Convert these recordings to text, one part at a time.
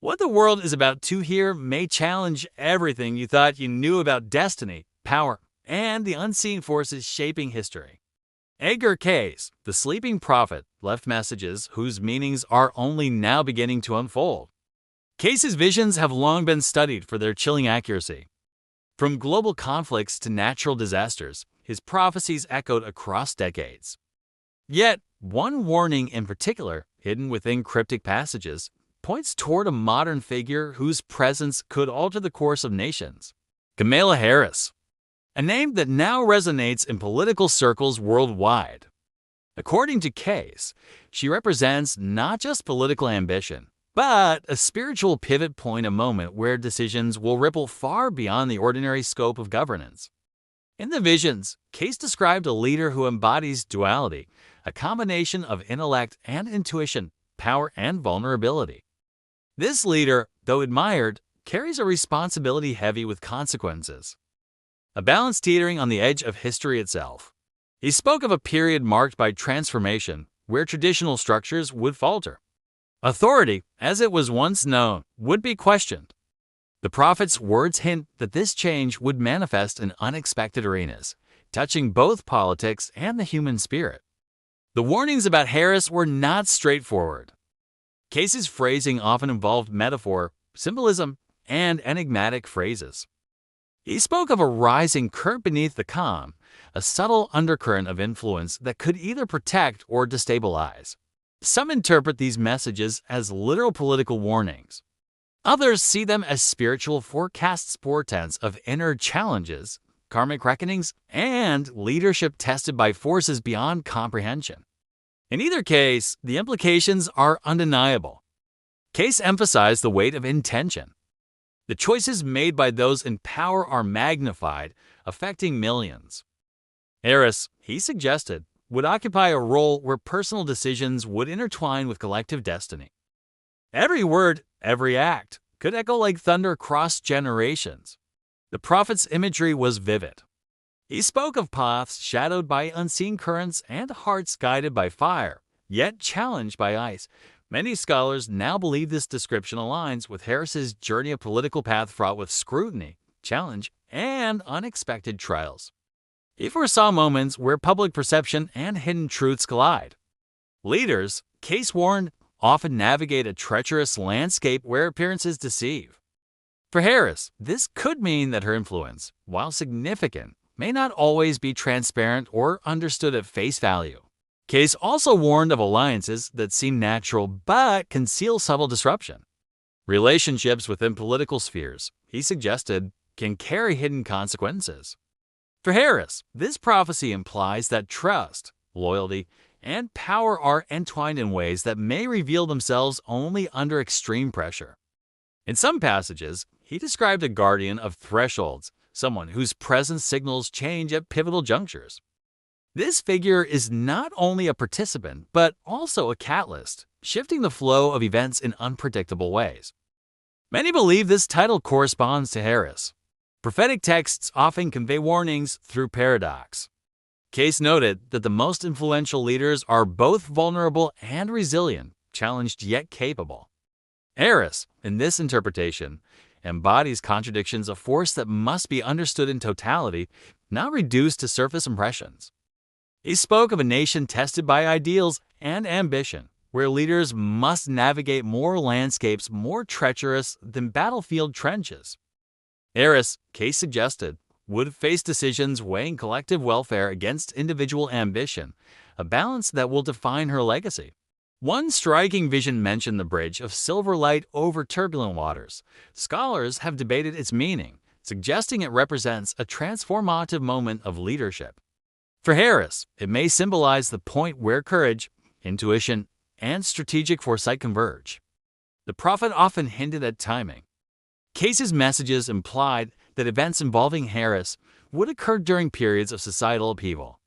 What the world is about to hear may challenge everything you thought you knew about destiny, power, and the unseen forces shaping history. Edgar Cayce, the sleeping prophet, left messages whose meanings are only now beginning to unfold. Cayce's visions have long been studied for their chilling accuracy. From global conflicts to natural disasters, his prophecies echoed across decades. Yet, one warning in particular, hidden within cryptic passages, points toward a modern figure whose presence could alter the course of nations. Kamala Harris, a name that now resonates in political circles worldwide. According to Cayce, she represents not just political ambition, but a spiritual pivot point, a moment where decisions will ripple far beyond the ordinary scope of governance. In the visions, Cayce described a leader who embodies duality, a combination of intellect and intuition, power and vulnerability. This leader, though admired, carries a responsibility heavy with consequences. A balance teetering on the edge of history itself. He spoke of a period marked by transformation, where traditional structures would falter. Authority, as it was once known, would be questioned. The prophet's words hint that this change would manifest in unexpected arenas, touching both politics and the human spirit. The warnings about Harris were not straightforward. Cayce's phrasing often involved metaphor, symbolism, and enigmatic phrases. He spoke of a rising current beneath the calm, a subtle undercurrent of influence that could either protect or destabilize. Some interpret these messages as literal political warnings. Others see them as spiritual forecasts, portents of inner challenges, karmic reckonings, and leadership tested by forces beyond comprehension. In either case, the implications are undeniable. Cayce emphasized the weight of intention. The choices made by those in power are magnified, affecting millions. Harris, he suggested, would occupy a role where personal decisions would intertwine with collective destiny. Every word, every act, could echo like thunder across generations. The prophet's imagery was vivid. He spoke of paths shadowed by unseen currents and hearts guided by fire, yet challenged by ice. Many scholars now believe this description aligns with Harris's journey, a political path fraught with scrutiny, challenge, and unexpected trials. He foresaw moments where public perception and hidden truths collide. Leaders, Cayce warned, often navigate a treacherous landscape where appearances deceive. For Harris, this could mean that her influence, while significant, may not always be transparent or understood at face value. Cayce also warned of alliances that seem natural but conceal subtle disruption. Relationships within political spheres, he suggested, can carry hidden consequences. For Harris, this prophecy implies that trust, loyalty, and power are entwined in ways that may reveal themselves only under extreme pressure. In some passages, he described a guardian of thresholds, someone whose presence signals change at pivotal junctures. This figure is not only a participant, but also a catalyst, shifting the flow of events in unpredictable ways. Many believe this title corresponds to Harris. Prophetic texts often convey warnings through paradox. Cayce noted that the most influential leaders are both vulnerable and resilient, challenged yet capable. Harris, in this interpretation, embodies contradictions, a force that must be understood in totality, not reduced to surface impressions. He spoke of a nation tested by ideals and ambition, where leaders must navigate moral landscapes more treacherous than battlefield trenches. Harris, Cayce suggested, would face decisions weighing collective welfare against individual ambition, a balance that will define her legacy. One striking vision mentioned the bridge of silver light over turbulent waters. Scholars have debated its meaning, suggesting it represents a transformative moment of leadership. For Harris, it may symbolize the point where courage, intuition, and strategic foresight converge. The prophet often hinted at timing. Cayce's messages implied that events involving Harris would occur during periods of societal upheaval.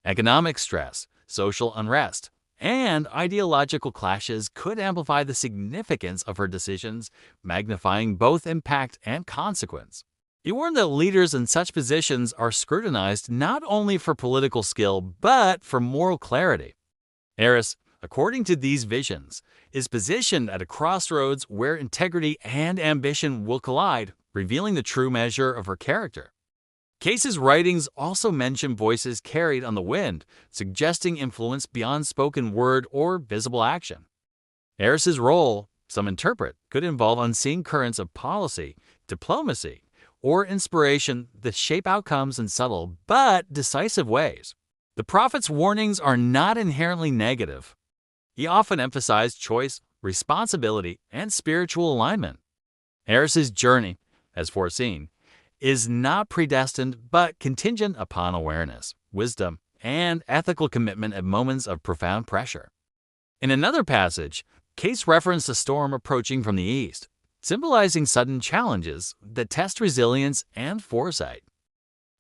Economic stress, social unrest, and ideological clashes could amplify the significance of her decisions, magnifying both impact and consequence. He warned that leaders in such positions are scrutinized not only for political skill, but for moral clarity. Harris, according to these visions, is positioned at a crossroads where integrity and ambition will collide, revealing the true measure of her character. Cayce's writings also mention voices carried on the wind, suggesting influence beyond spoken word or visible action. Harris's role, some interpret, could involve unseen currents of policy, diplomacy, or inspiration that shape outcomes in subtle but decisive ways. The prophet's warnings are not inherently negative. He often emphasized choice, responsibility, and spiritual alignment. Harris's journey, as foreseen, is not predestined but contingent upon awareness, wisdom, and ethical commitment at moments of profound pressure. In another passage, Cayce referenced a storm approaching from the east, symbolizing sudden challenges that test resilience and foresight.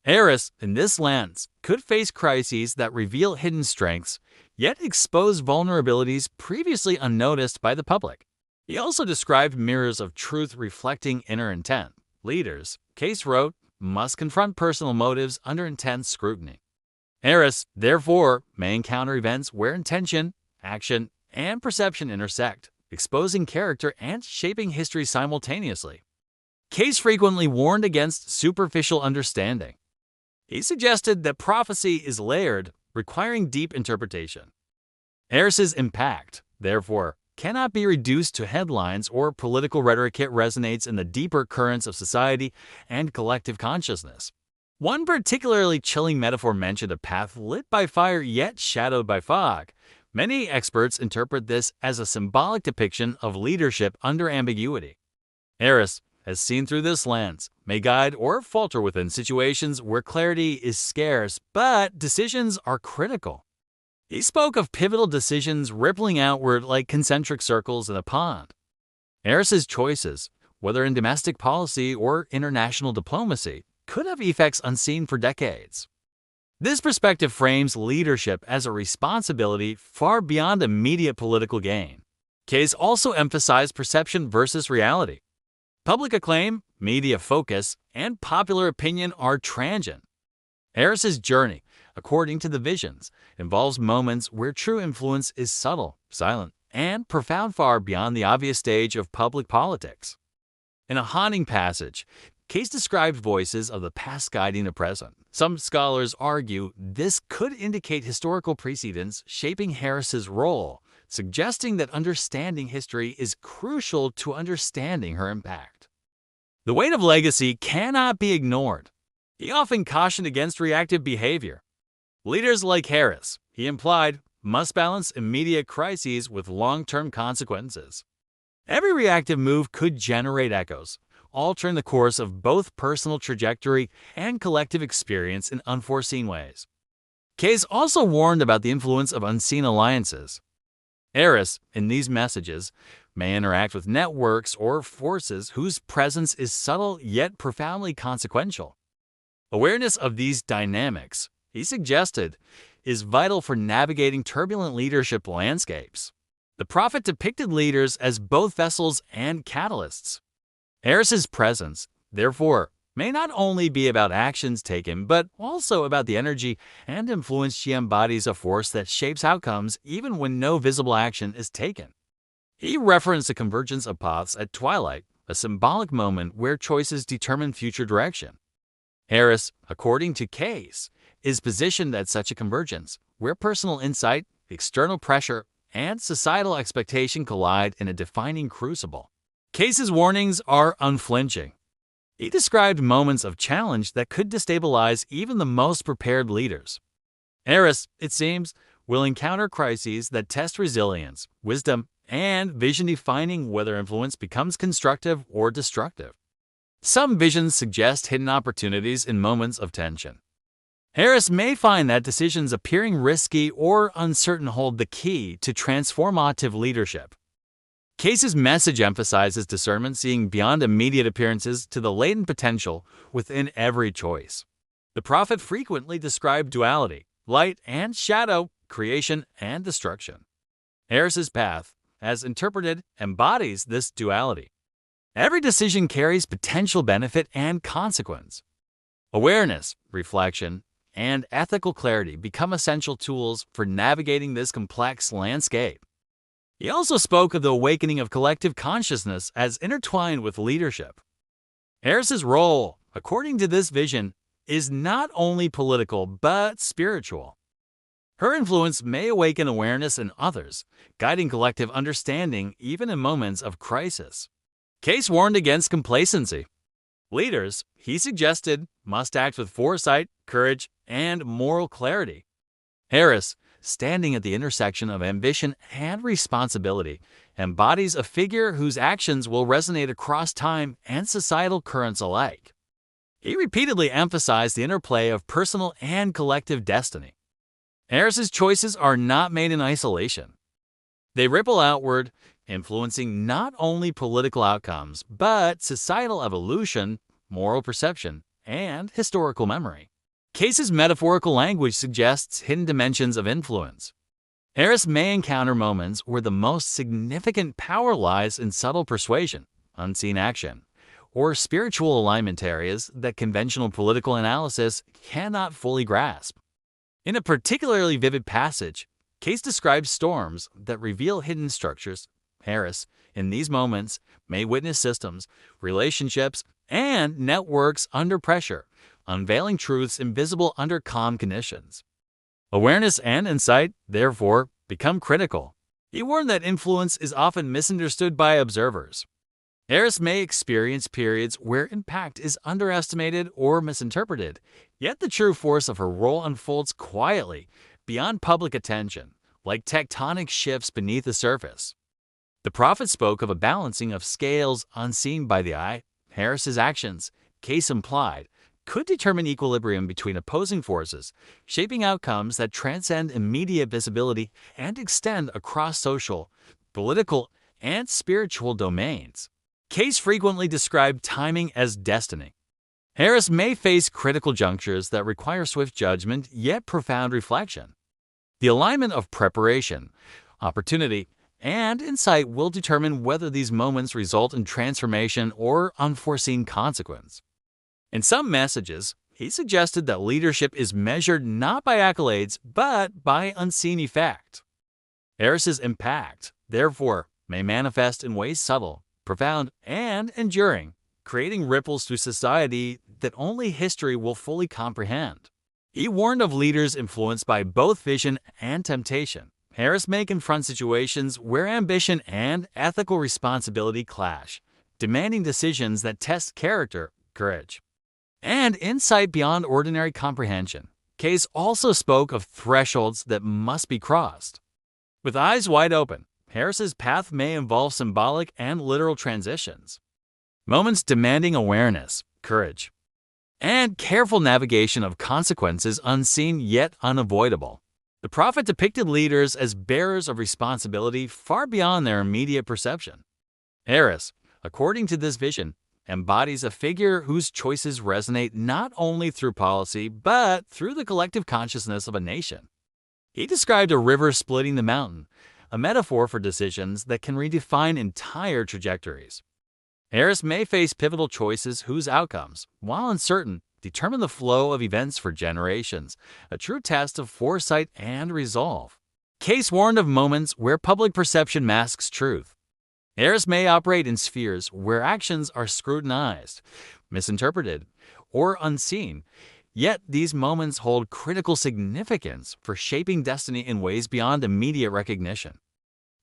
Harris, in this lens, could face crises that reveal hidden strengths, yet expose vulnerabilities previously unnoticed by the public. He also described mirrors of truth reflecting inner intent. Leaders, Cayce wrote, must confront personal motives under intense scrutiny. Harris, therefore, may encounter events where intention, action, and perception intersect, exposing character and shaping history simultaneously. Cayce frequently warned against superficial understanding. He suggested that prophecy is layered, requiring deep interpretation. Harris's impact, therefore, cannot be reduced to headlines or political rhetoric. It resonates in the deeper currents of society and collective consciousness. One particularly chilling metaphor mentioned a path lit by fire yet shadowed by fog. Many experts interpret this as a symbolic depiction of leadership under ambiguity. Harris, as seen through this lens, may guide or falter within situations where clarity is scarce, but decisions are critical. He spoke of pivotal decisions rippling outward like concentric circles in a pond. Harris's choices, whether in domestic policy or international diplomacy, could have effects unseen for decades. This perspective frames leadership as a responsibility far beyond immediate political gain. Cayce also emphasized perception versus reality. Public acclaim, media focus, and popular opinion are transient. Harris's journey, according to the visions, involves moments where true influence is subtle, silent, and profound, far beyond the obvious stage of public politics. In a haunting passage, Cayce described voices of the past guiding the present. Some scholars argue this could indicate historical precedents shaping Harris's role, suggesting that understanding history is crucial to understanding her impact. The weight of legacy cannot be ignored. He often cautioned against reactive behavior. Leaders like Harris, he implied, must balance immediate crises with long-term consequences. Every reactive move could generate echoes, altering the course of both personal trajectory and collective experience in unforeseen ways. Cayce also warned about the influence of unseen alliances. Harris, in these messages, may interact with networks or forces whose presence is subtle yet profoundly consequential. Awareness of these dynamics, he suggested, is vital for navigating turbulent leadership landscapes. The prophet depicted leaders as both vessels and catalysts. Harris's presence, therefore, may not only be about actions taken, but also about the energy and influence she embodies, a force that shapes outcomes even when no visible action is taken. He referenced the convergence of paths at twilight, a symbolic moment where choices determine future direction. Harris, according to Cayce, is positioned at such a convergence, where personal insight, external pressure, and societal expectation collide in a defining crucible. Cayce's warnings are unflinching. He described moments of challenge that could destabilize even the most prepared leaders. Harris, it seems, will encounter crises that test resilience, wisdom, and vision, defining whether influence becomes constructive or destructive. Some visions suggest hidden opportunities in moments of tension. Harris may find that decisions appearing risky or uncertain hold the key to transformative leadership. Cayce's message emphasizes discernment, seeing beyond immediate appearances to the latent potential within every choice. The prophet frequently described duality, light and shadow, creation and destruction. Harris's path, as interpreted, embodies this duality. Every decision carries potential benefit and consequence. Awareness, reflection, and ethical clarity become essential tools for navigating this complex landscape. He also spoke of the awakening of collective consciousness as intertwined with leadership. Harris's role, according to this vision, is not only political but spiritual. Her influence may awaken awareness in others, guiding collective understanding even in moments of crisis. Cayce warned against complacency. Leaders, he suggested, must act with foresight, courage, and moral clarity. Harris, standing at the intersection of ambition and responsibility, embodies a figure whose actions will resonate across time and societal currents alike. He repeatedly emphasized the interplay of personal and collective destiny. Harris's choices are not made in isolation. They ripple outward, influencing not only political outcomes, but societal evolution, moral perception, and historical memory. Cayce's metaphorical language suggests hidden dimensions of influence. Harris may encounter moments where the most significant power lies in subtle persuasion, unseen action, or spiritual alignment areas that conventional political analysis cannot fully grasp. In a particularly vivid passage, Cayce describes storms that reveal hidden structures. Harris, in these moments, may witness systems, relationships, and networks under pressure, unveiling truths invisible under calm conditions. Awareness and insight, therefore, become critical. He warned that influence is often misunderstood by observers. Harris may experience periods where impact is underestimated or misinterpreted, yet the true force of her role unfolds quietly, beyond public attention, like tectonic shifts beneath the surface. The prophet spoke of a balancing of scales unseen by the eye. Harris's actions, Cayce implied, could determine equilibrium between opposing forces, shaping outcomes that transcend immediate visibility and extend across social, political, and spiritual domains. Cayce frequently described timing as destiny. Harris may face critical junctures that require swift judgment yet profound reflection. The alignment of preparation, opportunity, and insight will determine whether these moments result in transformation or unforeseen consequence. In some messages, he suggested that leadership is measured not by accolades but by unseen effect. Harris's impact, therefore, may manifest in ways subtle, profound, and enduring, creating ripples through society that only history will fully comprehend. He warned of leaders influenced by both vision and temptation. Harris may confront situations where ambition and ethical responsibility clash, demanding decisions that test character, courage, and insight beyond ordinary comprehension. Cayce also spoke of thresholds that must be crossed. With eyes wide open, Harris's path may involve symbolic and literal transitions, moments demanding awareness, courage, and careful navigation of consequences unseen yet unavoidable. The prophet depicted leaders as bearers of responsibility far beyond their immediate perception. Harris, according to this vision, embodies a figure whose choices resonate not only through policy but through the collective consciousness of a nation. He described a river splitting the mountain, a metaphor for decisions that can redefine entire trajectories. Harris may face pivotal choices whose outcomes, while uncertain, determine the flow of events for generations, a true test of foresight and resolve. Cayce warned of moments where public perception masks truth. Harris may operate in spheres where actions are scrutinized, misinterpreted, or unseen, yet these moments hold critical significance for shaping destiny in ways beyond immediate recognition.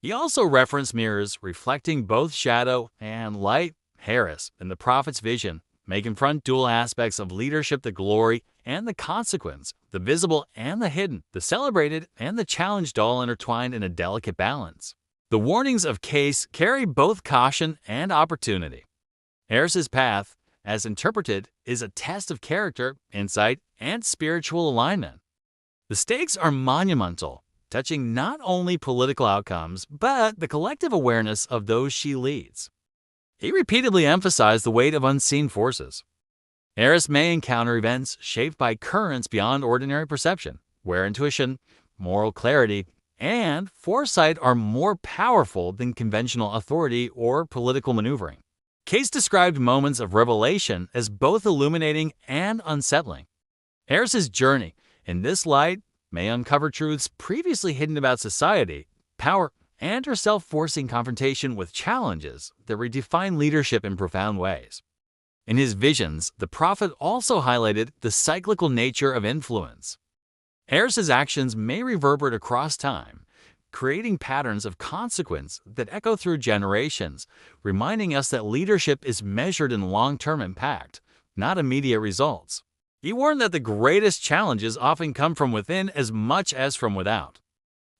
He also referenced mirrors reflecting both shadow and light. Harris, in the prophet's vision, may confront dual aspects of leadership: the glory and the consequence, the visible and the hidden, the celebrated and the challenged, all intertwined in a delicate balance. The warnings of Cayce carry both caution and opportunity. Harris's path, as interpreted, is a test of character, insight, and spiritual alignment. The stakes are monumental, touching not only political outcomes but the collective awareness of those she leads. He repeatedly emphasized the weight of unseen forces. Harris may encounter events shaped by currents beyond ordinary perception, where intuition, moral clarity, and foresight are more powerful than conventional authority or political maneuvering. Cayce described moments of revelation as both illuminating and unsettling. Harris's journey in this light may uncover truths previously hidden about society, power, and herself, forcing confrontation with challenges that redefine leadership in profound ways. In his visions, the prophet also highlighted the cyclical nature of influence. Harris's actions may reverberate across time, creating patterns of consequence that echo through generations, reminding us that leadership is measured in long-term impact, not immediate results. He warned that the greatest challenges often come from within as much as from without.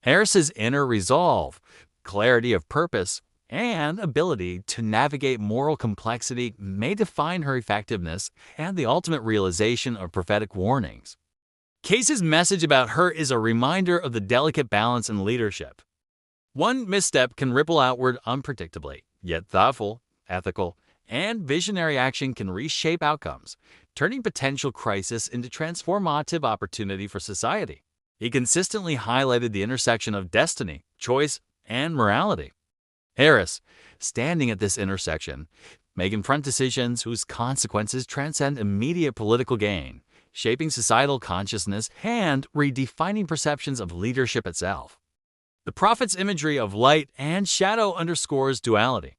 Harris's inner resolve, clarity of purpose, and ability to navigate moral complexity may define her effectiveness and the ultimate realization of prophetic warnings. Cayce's message about her is a reminder of the delicate balance in leadership. One misstep can ripple outward unpredictably, yet thoughtful, ethical, and visionary action can reshape outcomes, turning potential crisis into transformative opportunity for society. He consistently highlighted the intersection of destiny, choice, and morality. Harris, standing at this intersection, may confront decisions whose consequences transcend immediate political gain, shaping societal consciousness and redefining perceptions of leadership itself. The prophet's imagery of light and shadow underscores duality.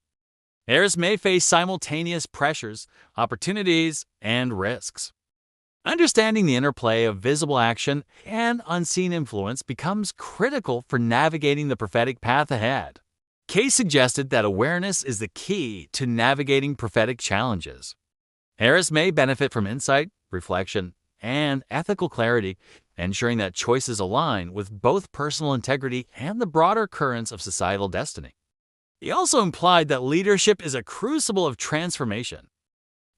Harris may face simultaneous pressures, opportunities, and risks. Understanding the interplay of visible action and unseen influence becomes critical for navigating the prophetic path ahead. Cayce suggested that awareness is the key to navigating prophetic challenges. Harris may benefit from insight, reflection, and ethical clarity, ensuring that choices align with both personal integrity and the broader currents of societal destiny. He also implied that leadership is a crucible of transformation.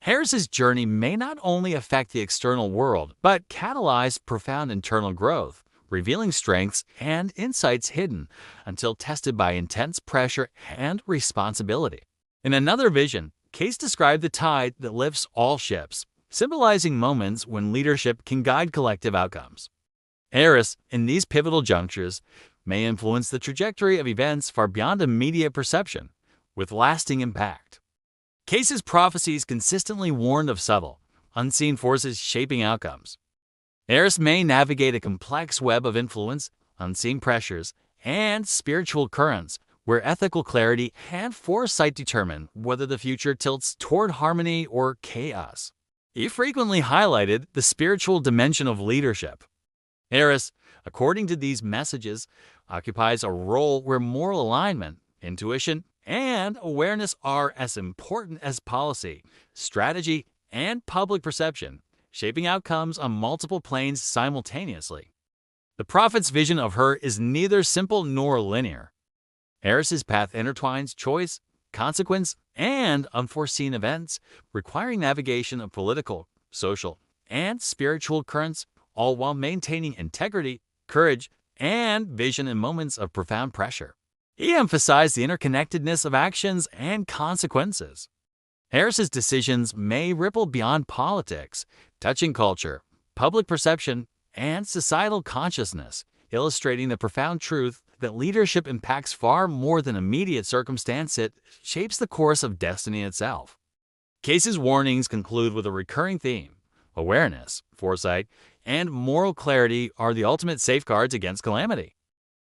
Harris's journey may not only affect the external world, but catalyze profound internal growth, revealing strengths and insights hidden until tested by intense pressure and responsibility. In another vision, Cayce described the tide that lifts all ships, symbolizing moments when leadership can guide collective outcomes. Harris, in these pivotal junctures, may influence the trajectory of events far beyond immediate perception, with lasting impact. Cayce's prophecies consistently warned of subtle, unseen forces shaping outcomes. Harris may navigate a complex web of influence, unseen pressures, and spiritual currents, where ethical clarity and foresight determine whether the future tilts toward harmony or chaos. He frequently highlighted the spiritual dimension of leadership. Harris, according to these messages, occupies a role where moral alignment, intuition, and awareness are as important as policy, strategy, and public perception, shaping outcomes on multiple planes simultaneously. The prophet's vision of her is neither simple nor linear. Harris's path intertwines choice, consequence, and unforeseen events, requiring navigation of political, social, and spiritual currents, all while maintaining integrity, courage, and vision in moments of profound pressure. He emphasized the interconnectedness of actions and consequences. Harris's decisions may ripple beyond politics, touching culture, public perception, and societal consciousness, illustrating the profound truth that leadership impacts far more than immediate circumstance. It shapes the course of destiny itself. Cayce's warnings conclude with a recurring theme: awareness, foresight, and moral clarity are the ultimate safeguards against calamity.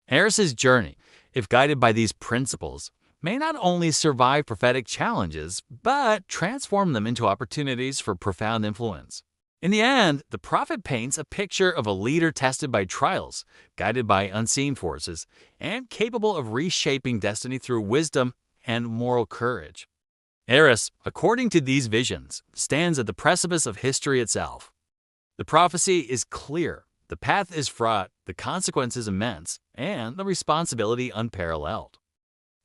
Harris's journey, if guided by these principles, may not only survive prophetic challenges, but transform them into opportunities for profound influence. In the end, the prophet paints a picture of a leader tested by trials, guided by unseen forces, and capable of reshaping destiny through wisdom and moral courage. Harris, according to these visions, stands at the precipice of history itself. The prophecy is clear, the path is fraught, the consequences immense, and the responsibility unparalleled.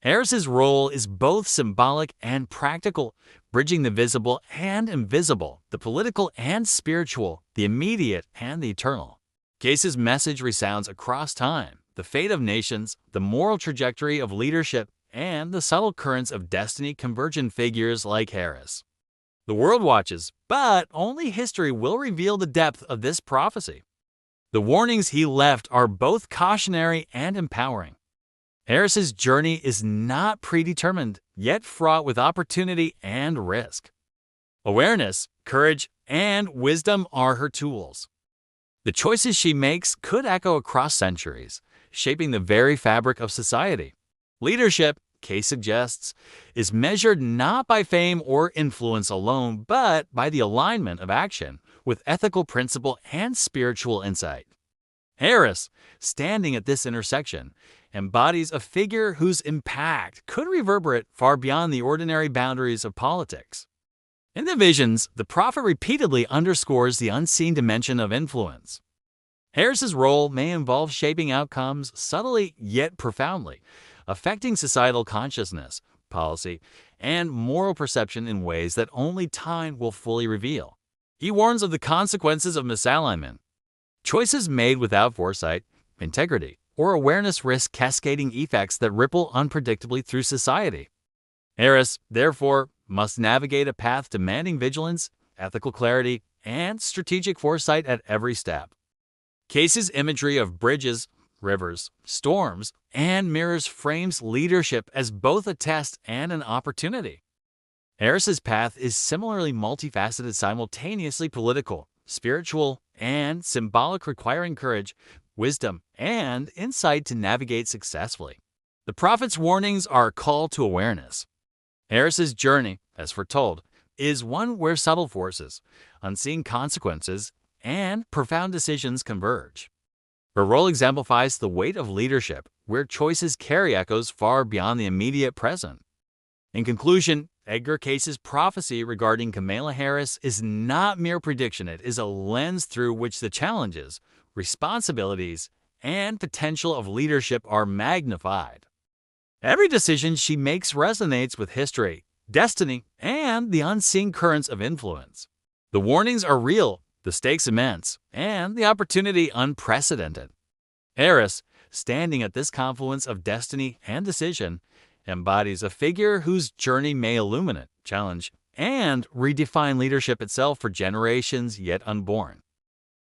Harris's role is both symbolic and practical, bridging the visible and invisible, the political and spiritual, the immediate and the eternal. Cayce's message resounds across time: the fate of nations, the moral trajectory of leadership, and the subtle currents of destiny converge in figures like Harris. The world watches, but only history will reveal the depth of this prophecy. The warnings he left are both cautionary and empowering. Harris's journey is not predetermined, yet fraught with opportunity and risk. Awareness, courage, and wisdom are her tools. The choices she makes could echo across centuries, shaping the very fabric of society. Leadership, Cayce suggests, is measured not by fame or influence alone, but by the alignment of action with ethical principle and spiritual insight. Harris, standing at this intersection, embodies a figure whose impact could reverberate far beyond the ordinary boundaries of politics. In the visions, the prophet repeatedly underscores the unseen dimension of influence. Harris's role may involve shaping outcomes subtly yet profoundly, affecting societal consciousness, policy, and moral perception in ways that only time will fully reveal. He warns of the consequences of misalignment. Choices made without foresight, integrity, or awareness risk cascading effects that ripple unpredictably through society. Harris, therefore, must navigate a path demanding vigilance, ethical clarity, and strategic foresight at every step. Cayce's imagery of bridges, rivers, storms, and mirrors frames leadership as both a test and an opportunity. Harris's path is similarly multifaceted, simultaneously political, spiritual, and symbolic, requiring courage, wisdom, and insight to navigate successfully. The prophet's warnings are a call to awareness. Harris's journey, as foretold, is one where subtle forces, unseen consequences, and profound decisions converge. Her role exemplifies the weight of leadership, where choices carry echoes far beyond the immediate present. In conclusion, Edgar Cayce's prophecy regarding Kamala Harris is not mere prediction. It is a lens through which the challenges, responsibilities, and potential of leadership are magnified. Every decision she makes resonates with history, destiny, and the unseen currents of influence. The warnings are real, the stakes immense, and the opportunity unprecedented. Harris, standing at this confluence of destiny and decision, embodies a figure whose journey may illuminate, challenge, and redefine leadership itself for generations yet unborn.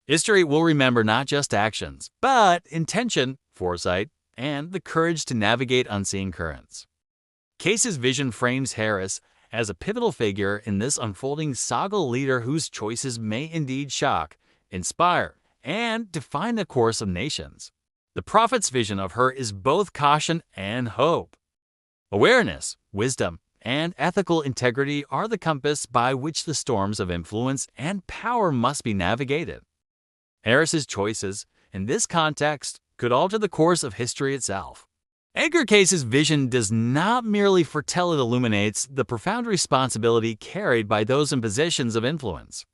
History will remember not just actions, but intention, foresight, and the courage to navigate unseen currents. Cayce's vision frames Harris as a pivotal figure in this unfolding saga, leader whose choices may indeed shock, inspire, and define the course of nations. The prophet's vision of her is both caution and hope. Awareness, wisdom, and ethical integrity are the compass by which the storms of influence and power must be navigated. Harris's choices, in this context, could alter the course of history itself. Edgar Cayce's vision does not merely foretell, it illuminates the profound responsibility carried by those in positions of influence.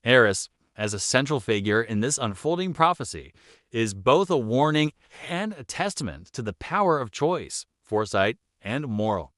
Harris, as a central figure in this unfolding prophecy, is both a warning and a testament to the power of choice, foresight, and moral